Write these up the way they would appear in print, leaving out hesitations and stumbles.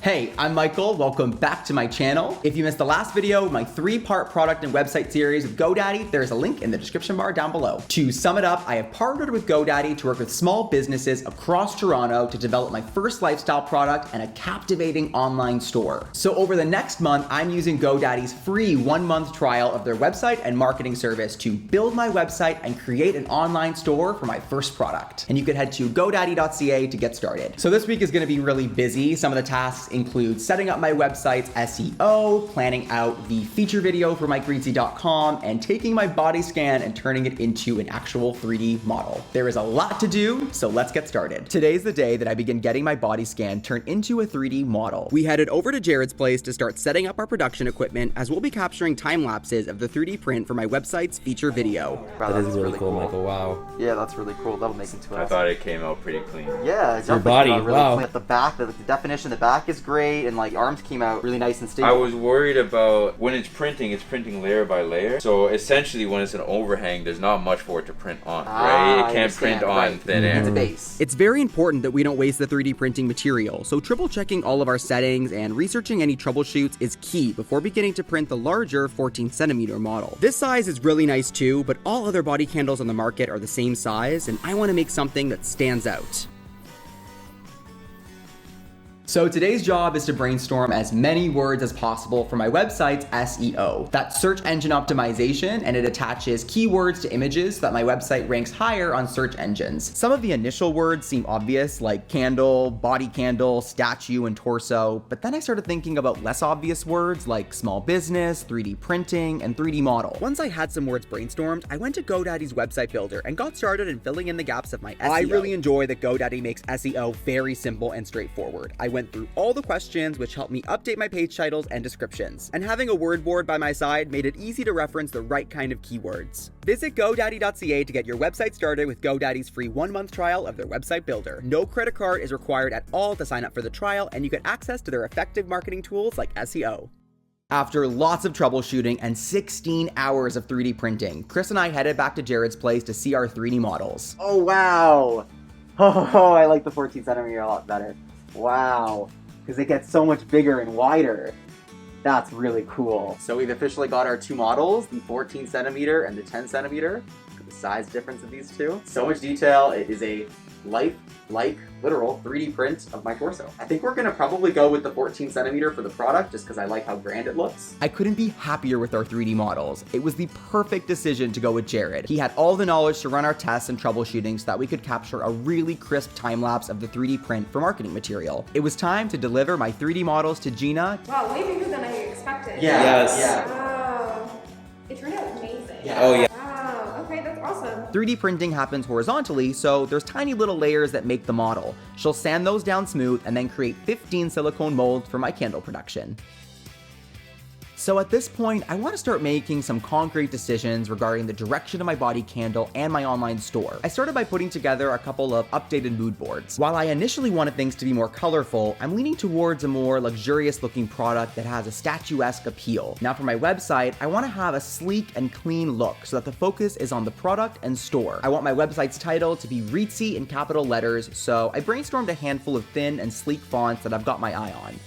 Hey, I'm Michael. Welcome back to my channel. If you missed the last video, my 3-part product and website series with GoDaddy, there's a link in the description bar down below. To sum it up, I have partnered with GoDaddy to work with small businesses across Toronto to develop my first lifestyle product and a captivating online store. So over the next month, I'm using GoDaddy's free 1-month trial of their website and marketing service to build my website and create an online store for my first product. And you can head to godaddy.ca to get started. So this week is going to be really busy. Some of the tasks include setting up my website's SEO, planning out the feature video for MikeReedsy.com, and taking my body scan and turning it into an actual 3D model. There is a lot to do, so let's get started. Today's the day that I begin getting my body scan turned into a 3D model. We headed over to Jared's place to start setting up our production equipment, as we'll be capturing time lapses of the 3D print for my website's feature video. Wow, that is really cool, Michael. Wow. Yeah, that's really cool. That'll make it to us. I thought it came out pretty clean. Yeah, your body. Really wow. clean. At the back, the definition, the back is great, and like arms came out really nice and stable. I was worried about when it's printing layer by layer. So essentially, when it's an overhang, there's not much for it to print on, right? It can't print on thin air. It's a base. It's very important that we don't waste the 3D printing material, so triple checking all of our settings and researching any troubleshoots is key before beginning to print the larger 14cm model. This size is really nice too, but all other body candles on the market are the same size, and I want to make something that stands out. So today's job is to brainstorm as many words as possible for my website's SEO. That's search engine optimization, and it attaches keywords to images so that my website ranks higher on search engines. Some of the initial words seem obvious, like candle, body candle, statue, and torso, but then I started thinking about less obvious words like small business, 3D printing, and 3D model. Once I had some words brainstormed, I went to GoDaddy's website builder and got started in filling in the gaps of my SEO. I really enjoy that GoDaddy makes SEO very simple and straightforward. I went through all the questions, which helped me update my page titles and descriptions. And having a word board by my side made it easy to reference the right kind of keywords. Visit godaddy.ca to get your website started with GoDaddy's free 1-month trial of their website builder. No credit card is required at all to sign up for the trial, and you get access to their effective marketing tools like SEO. After lots of troubleshooting and 16 hours of 3D printing, Chris and I headed back to Jared's place to see our 3D models. Oh, wow. Oh, I like the 14cm a lot better. Wow. Because it gets so much bigger and wider. That's really cool. So we've officially got our 2 models, the 14cm and the 10cm. Look at the size difference of these two. So much detail. It is a literal 3D print of my torso. I think we're gonna probably go with the 14cm for the product just because I like how grand it looks. I couldn't be happier with our 3D models. It was the perfect decision to go with Jared. He had all the knowledge to run our tests and troubleshooting so that we could capture a really crisp time lapse of the 3D print for marketing material. It was time to deliver my 3D models to Gina. Wow, way bigger than I expected. Yeah. Yes. Yeah. Wow. It turned out amazing. Yeah. Oh, yeah. Wow. Okay, that's awesome. 3D printing happens horizontally, so there's tiny little layers that make the model. She'll sand those down smooth and then create 15 silicone molds for my candle production. So at this point, I want to start making some concrete decisions regarding the direction of my body candle and my online store. I started by putting together a couple of updated mood boards. While I initially wanted things to be more colorful, I'm leaning towards a more luxurious looking product that has a statuesque appeal. Now for my website, I want to have a sleek and clean look so that the focus is on the product and store. I want my website's title to be Reedsy in capital letters, so I brainstormed a handful of thin and sleek fonts that I've got my eye on.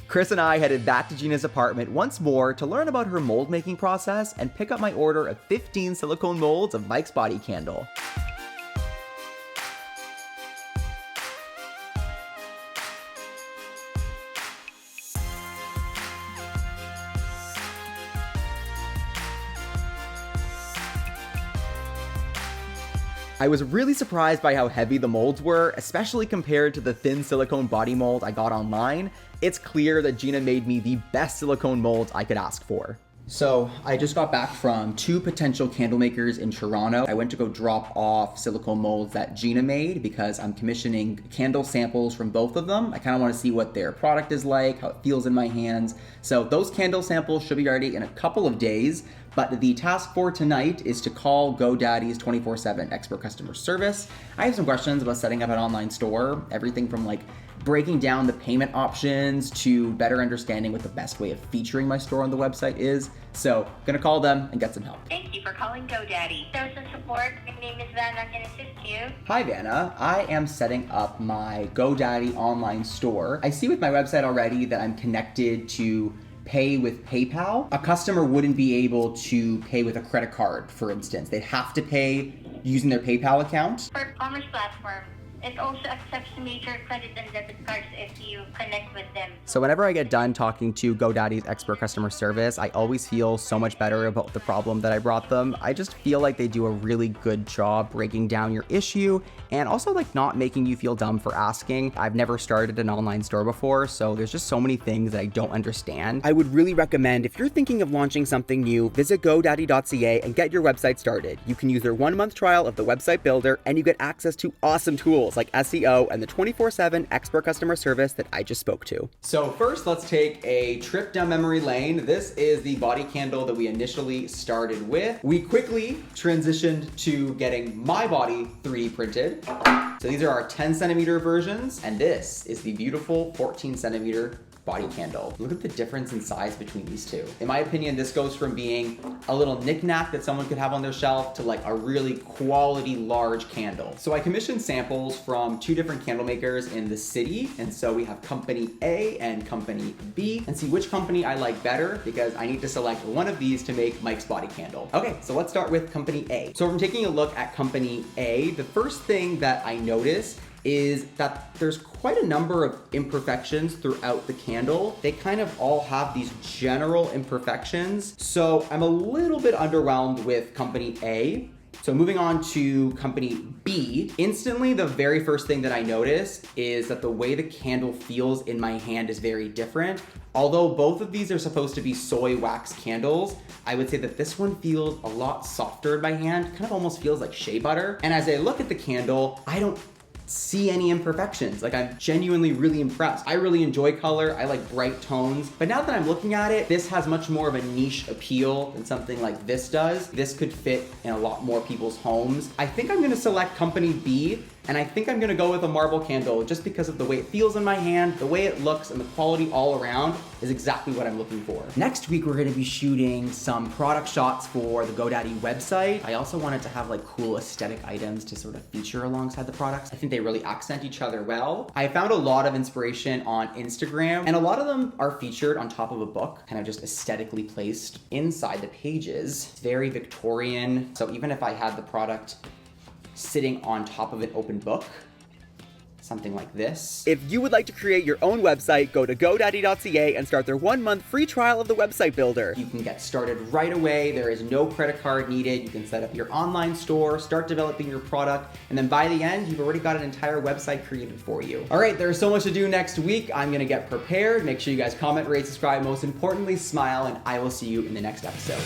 Chris and I headed back to Gina's apartment once more to learn about her mold making process and pick up my order of 15 silicone molds of Mike's body candle. I was really surprised by how heavy the molds were, especially compared to the thin silicone body mold I got online. It's clear that Gina made me the best silicone molds I could ask for. So I just got back from 2 potential candle makers in Toronto. I went to go drop off silicone molds that Gina made because I'm commissioning candle samples from both of them. I kind of want to see what their product is like, how it feels in my hands. So those candle samples should be ready in a couple of days. But the task for tonight is to call GoDaddy's 24/7 expert customer service. I have some questions about setting up an online store, everything from like breaking down the payment options to better understanding what the best way of featuring my store on the website is. So I'm gonna call them and get some help. Thank you for calling GoDaddy. Sales and support. My name is Vanna. Can I assist you? Hi Vanna, I am setting up my GoDaddy online store. I see with my website already that I'm connected to pay with PayPal. A customer wouldn't be able to pay with a credit card, for instance. They'd have to pay using their PayPal account. For commerce platform, it also accepts major credit and debit cards if you connect with them. So whenever I get done talking to GoDaddy's expert customer service, I always feel so much better about the problem that I brought them. I just feel like they do a really good job breaking down your issue and also like not making you feel dumb for asking. I've never started an online store before, so there's just so many things that I don't understand. I would really recommend if you're thinking of launching something new, visit GoDaddy.ca and get your website started. You can use their 1-month trial of the website builder and you get access to awesome tools like SEO and the 24/7 expert customer service that I just spoke to. So first, let's take a trip down memory lane. This is the body candle that we initially started with. We quickly transitioned to getting my body 3D printed. So these are our 10cm versions, and this is the beautiful 14cm body candle. Look at the difference in size between these two. In my opinion, this goes from being a little knickknack that someone could have on their shelf to like a really quality large candle. So I commissioned samples from 2 different candle makers in the city. And so we have company A and company B, and see which company I like better because I need to select one of these to make Mike's body candle. Okay, so let's start with company A. So from taking a look at company A, the first thing that I noticed is that there's quite a number of imperfections throughout the candle. They kind of all have these general imperfections. So I'm a little bit underwhelmed with company A. So moving on to company B, instantly the very first thing that I notice is that the way the candle feels in my hand is very different. Although both of these are supposed to be soy wax candles, I would say that this one feels a lot softer in my hand, kind of almost feels like shea butter. And as I look at the candle, I don't see any imperfections. Like, I'm genuinely really impressed. I really enjoy color. I like bright tones. But now that I'm looking at it, this has much more of a niche appeal than something like this does. This could fit in a lot more people's homes. I think I'm gonna select company B, and I think I'm gonna go with a marble candle just because of the way it feels in my hand, the way it looks, and the quality all around is exactly what I'm looking for. Next week, we're gonna be shooting some product shots for the GoDaddy website. I also wanted to have like cool aesthetic items to sort of feature alongside the products. I think they really accent each other well. I found a lot of inspiration on Instagram, and a lot of them are featured on top of a book, kind of just aesthetically placed inside the pages. It's very Victorian, so even if I had the product sitting on top of an open book, something like this. If you would like to create your own website, go to GoDaddy.ca and start their 1-month free trial of the website builder. You can get started right away. There is no credit card needed. You can set up your online store, start developing your product, and then by the end, you've already got an entire website created for you. All right, there's so much to do next week. I'm gonna get prepared. Make sure you guys comment, rate, subscribe, most importantly, smile, and I will see you in the next episode.